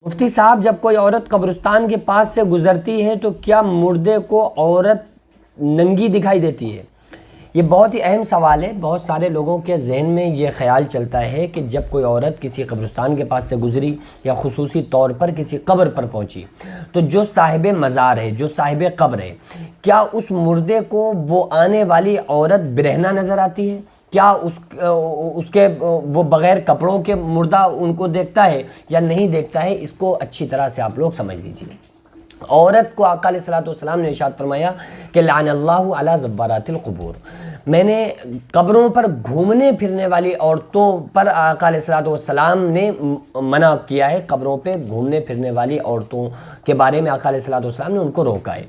مفتی صاحب، جب کوئی عورت قبرستان کے پاس سے گزرتی ہے تو کیا مردے کو عورت ننگی دکھائی دیتی ہے؟ یہ بہت ہی اہم سوال ہے۔ بہت سارے لوگوں کے ذہن میں یہ خیال چلتا ہے کہ جب کوئی عورت کسی قبرستان کے پاس سے گزری یا خصوصی طور پر کسی قبر پر پہنچی تو جو صاحب مزار ہے، جو صاحب قبر ہے، کیا اس مردے کو وہ آنے والی عورت برہنہ نظر آتی ہے؟ کیا اس کے وہ بغیر کپڑوں کے مردہ ان کو دیکھتا ہے یا نہیں دیکھتا ہے؟ اس کو اچھی طرح سے آپ لوگ سمجھ لیجیے۔ عورت کو آقا علیہ الصلوۃ والسلام نے ارشاد فرمایا کہ لعن اللہ علی زوارات القبور، میں نے قبروں پر گھومنے پھرنے والی عورتوں پر آقا علیہ الصلوۃ والسلام نے منع کیا ہے۔ قبروں پہ گھومنے پھرنے والی عورتوں کے بارے میں آقا علیہ الصلوۃ والسلام نے ان کو روکا ہے۔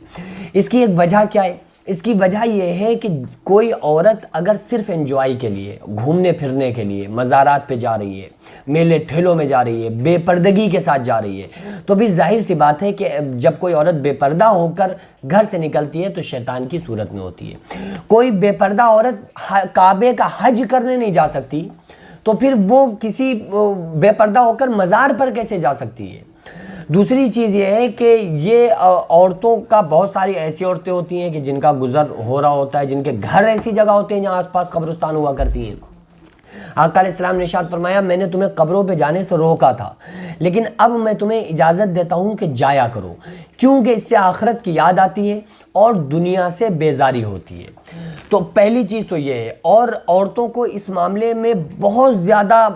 اس کی ایک وجہ کیا ہے؟ اس کی وجہ یہ ہے کہ کوئی عورت اگر صرف انجوائے کے لیے، گھومنے پھرنے کے لیے مزارات پہ جا رہی ہے، میلے ٹھیلوں میں جا رہی ہے، بے پردگی کے ساتھ جا رہی ہے، تو بھی ظاہر سی بات ہے کہ جب کوئی عورت بے پردہ ہو کر گھر سے نکلتی ہے تو شیطان کی صورت میں ہوتی ہے۔ کوئی بے پردہ عورت کعبے کا حج کرنے نہیں جا سکتی تو پھر وہ کسی بے پردہ ہو کر مزار پر کیسے جا سکتی ہے؟ دوسری چیز یہ ہے کہ یہ عورتوں کا، بہت ساری ایسی عورتیں ہوتی ہیں کہ جن کا گزر ہو رہا ہوتا ہے، جن کے گھر ایسی جگہ ہوتے ہیں جہاں آس پاس قبرستان ہوا کرتی ہیں۔ آقا علیہ السلام نے ارشاد فرمایا میں نے تمہیں قبروں پہ جانے سے روکا تھا، لیکن اب میں تمہیں اجازت دیتا ہوں کہ جایا کرو، کیونکہ اس سے آخرت کی یاد آتی ہے اور دنیا سے بیزاری ہوتی ہے۔ تو پہلی چیز تو یہ ہے، اور عورتوں کو اس معاملے میں بہت زیادہ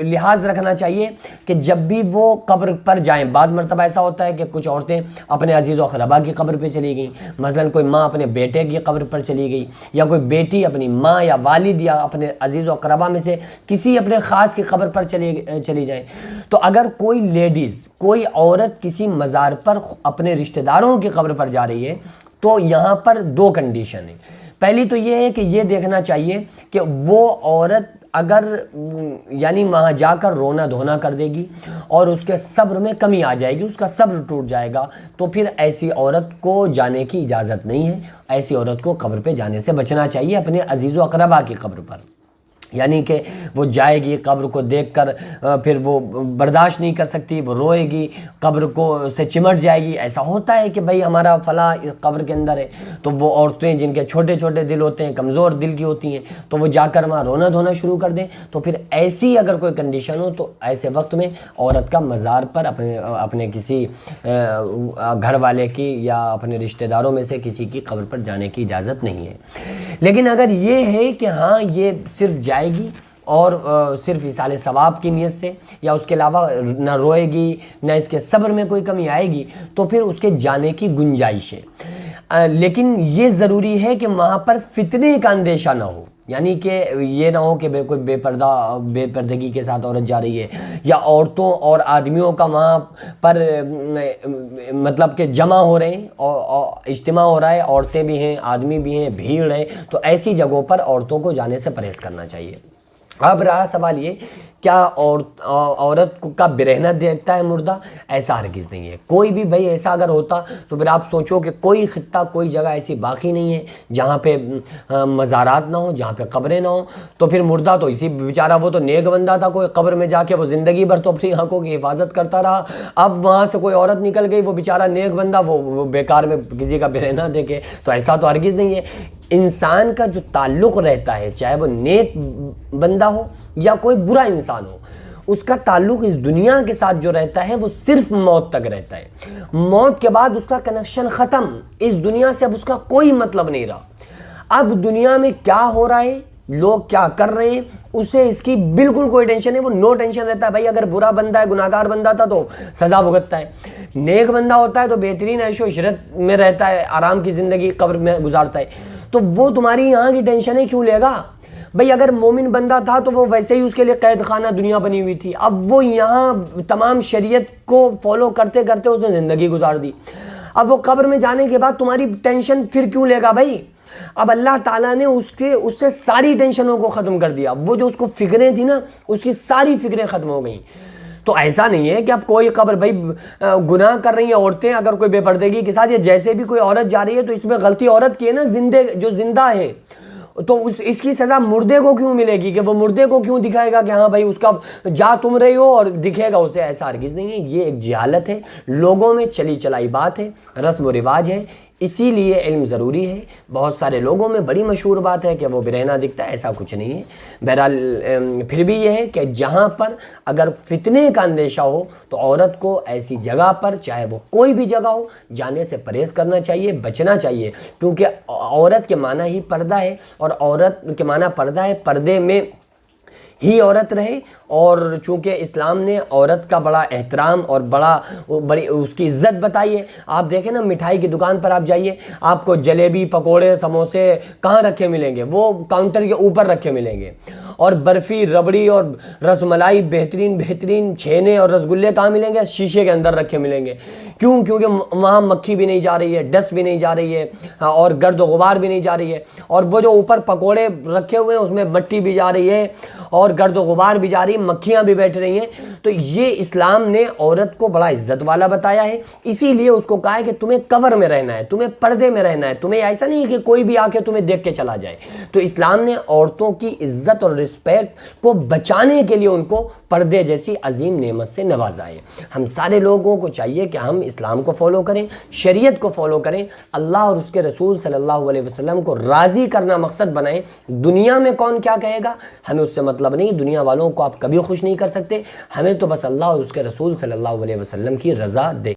لحاظ رکھنا چاہیے کہ جب بھی وہ قبر پر جائیں۔ بعض مرتبہ ایسا ہوتا ہے کہ کچھ عورتیں اپنے عزیز و اقربا کی قبر پہ چلی گئیں، مثلاً کوئی ماں اپنے بیٹے کی قبر پر چلی گئی، یا کوئی بیٹی اپنی ماں یا والد یا اپنے عزیز و اقربا میں سے کسی اپنے خاص کی قبر پر چلی جائیں۔ تو اگر کوئی لیڈیز، کوئی عورت کسی مزار پر اپنے رشتہ داروں کی قبر پر جا رہی ہے تو یہاں پر دو کنڈیشن ہیں۔ پہلی تو یہ ہے کہ یہ دیکھنا چاہیے کہ وہ عورت اگر یعنی وہاں جا کر رونا دھونا کر دے گی اور اس کے صبر میں کمی آ جائے گی، اس کا صبر ٹوٹ جائے گا، تو پھر ایسی عورت کو جانے کی اجازت نہیں ہے۔ ایسی عورت کو قبر پہ جانے سے بچنا چاہیے، اپنے عزیز و اقربا کی قبر پر۔ یعنی کہ وہ جائے گی قبر کو دیکھ کر، پھر وہ برداشت نہیں کر سکتی، وہ روئے گی، قبر کو سے چمٹ جائے گی۔ ایسا ہوتا ہے کہ بھائی ہمارا فلاں قبر کے اندر ہے، تو وہ عورتیں جن کے چھوٹے چھوٹے دل ہوتے ہیں، کمزور دل کی ہوتی ہیں، تو وہ جا کر وہاں رونا دھونا شروع کر دیں۔ تو پھر ایسی اگر کوئی کنڈیشن ہو تو ایسے وقت میں عورت کا مزار پر اپنے کسی گھر والے کی یا اپنے رشتہ داروں میں سے کسی کی قبر پر جانے کی اجازت نہیں ہے۔ لیکن اگر یہ ہے کہ ہاں یہ صرف جائے گی اور صرف ایصال ثواب کی نیت سے، یا اس کے علاوہ نہ روئے گی نہ اس کے صبر میں کوئی کمی آئے گی، تو پھر اس کے جانے کی گنجائش ہے۔ لیکن یہ ضروری ہے کہ وہاں پر فتنے کا اندیشہ نہ ہو، یعنی کہ یہ نہ ہو کہ کوئی بے پردگی کے ساتھ عورت جا رہی ہے، یا عورتوں اور آدمیوں کا وہاں پر مطلب کہ جمع ہو رہے ہیں، اجتماع ہو رہا ہے، عورتیں بھی ہیں، آدمی بھی ہیں، بھیڑ ہے، تو ایسی جگہوں پر عورتوں کو جانے سے پرہیز کرنا چاہیے۔ اب رہا سوال یہ، کیا عورت کا برہنہ دیکھتا ہے مردہ؟ ایسا ہرگز نہیں ہے۔ کوئی بھی بھائی ایسا اگر ہوتا تو پھر آپ سوچو کہ کوئی خطہ، کوئی جگہ ایسی باقی نہیں ہے جہاں پہ مزارات نہ ہوں، جہاں پہ قبریں نہ ہوں۔ تو پھر مردہ تو اسی بیچارہ، وہ تو نیک بندہ تھا، کوئی قبر میں جا کے وہ زندگی بھر تو اپنی آنکھوں کی حفاظت کرتا رہا، اب وہاں سے کوئی عورت نکل گئی، وہ بیچارہ نیک بندہ، وہ بیکار میں کسی کا برہنہ دیکھے؟ تو ایسا تو ہرگز نہیں ہے۔ انسان کا جو تعلق رہتا ہے، چاہے وہ نیک بندہ ہو یا کوئی برا انسان ہو، اس کا تعلق اس دنیا کے ساتھ جو رہتا ہے وہ صرف موت تک رہتا ہے۔ موت کے بعد اس کا کنیکشن ختم، اس دنیا سے اب اس کا کوئی مطلب نہیں رہا۔ اب دنیا میں کیا ہو رہا ہے، لوگ کیا کر رہے ہیں، اسے اس کی بالکل کوئی ٹینشن نہیں، وہ نو ٹینشن رہتا ہے۔ بھائی اگر برا بندہ ہے، گناہگار بندہ تھا تو سزا بھگتتا ہے، نیک بندہ ہوتا ہے تو بہترین عیش و عشرت میں رہتا ہے، آرام کی زندگی قبر میں گزارتا ہے۔ تو وہ تمہاری یہاں کی ٹینشنیں کیوں لے گا؟ بھئی اگر مومن بندہ تھا تو وہ ویسے ہی اس کے لیے قید خانہ دنیا بنی ہوئی تھی، اب وہ یہاں تمام شریعت کو فالو کرتے کرتے اس نے زندگی گزار دی، اب وہ قبر میں جانے کے بعد تمہاری ٹینشن پھر کیوں لے گا بھائی؟ اب اللہ تعالیٰ نے اس سے ساری ٹینشنوں کو ختم کر دیا، وہ جو اس کو فکریں تھیں نا، اس کی ساری فکریں ختم ہو گئیں۔ تو ایسا نہیں ہے کہ اب کوئی قبر، بھائی گناہ کر رہی ہیں عورتیں اگر کوئی بے پردگی کے ساتھ، یا جیسے بھی کوئی عورت جا رہی ہے تو اس میں غلطی عورت کی ہے نا، جو زندہ ہے تو اس کی سزا مردے کو کیوں ملے گی کہ وہ مردے کو کیوں دکھائے گا کہ ہاں بھائی اس کا جا تم رہی ہو اور دکھے گا اسے؟ ایسا ہرگز نہیں ہے، یہ ایک جہالت ہے، لوگوں میں چلی چلائی بات ہے، رسم و رواج ہے، اسی لیے علم ضروری ہے۔ بہت سارے لوگوں میں بڑی مشہور بات ہے کہ وہ برہنہ دکھتا ہے، ایسا کچھ نہیں ہے۔ بہرحال پھر بھی یہ ہے کہ جہاں پر اگر فتنے کا اندیشہ ہو تو عورت کو ایسی جگہ پر، چاہے وہ کوئی بھی جگہ ہو، جانے سے پرہیز کرنا چاہیے، بچنا چاہیے، کیونکہ عورت کے معنی ہی پردہ ہے، اور عورت کے معنی پردہ ہے، پردے میں ہی عورت رہے۔ اور چونکہ اسلام نے عورت کا بڑا احترام اور بڑی اس کی عزت بتائی ہے۔ آپ دیکھیں نا، مٹھائی کی دکان پر آپ جائیے، آپ کو جلیبی، پکوڑے، سموسے کہاں رکھے ملیں گے؟ وہ کاؤنٹر کے اوپر رکھے ملیں گے۔ اور برفی، ربڑی اور رس ملائی، بہترین چھینے اور رسگلے کہاں ملیں گے؟ شیشے کے اندر رکھے ملیں گے۔ کیوں؟ کیونکہ وہاں مکھی بھی نہیں جا رہی ہے، ڈسٹ بھی نہیں جا رہی ہے، اور گرد و غبار بھی نہیں جا رہی ہے۔ اور وہ جو اوپر پکوڑے رکھے ہوئے ہیں اس میں مٹی بھی جا رہی ہے اور گرد و غبار بھی جا رہی ہے، مکھیاں بھی بیٹھ رہی ہیں۔ تو یہ اسلام نے عورت کو بڑا عزت والا بتایا ہے، اسی لیے اس کو کہا ہے کہ تمہیں کور میں رہنا ہے، تمہیں پردے میں رہنا ہے، تمہیں ایسا نہیں ہے کہ کوئی بھی آ کے تمہیں دیکھ کے چلا جائے۔ تو اسلام نے عورتوں کی عزت اور رسپیکٹ کو بچانے کے لیے ان کو پردے جیسی عظیم نعمت سے نوازا ہے۔ ہم سارے لوگوں کو چاہیے کہ ہم اسلام کو فالو کریں، شریعت کو فالو کریں، اللہ اور اس کے رسول صلی اللہ علیہ وسلم کو راضی کرنا مقصد بنائیں۔ دنیا میں کون کیا کہے گا ہمیں اس سے مطلب نہیں، دنیا والوں کو آپ کبھی خوش نہیں کر سکتے، ہمیں تو بس اللہ اور اس کے رسول صلی اللہ علیہ وسلم کی رضا دے۔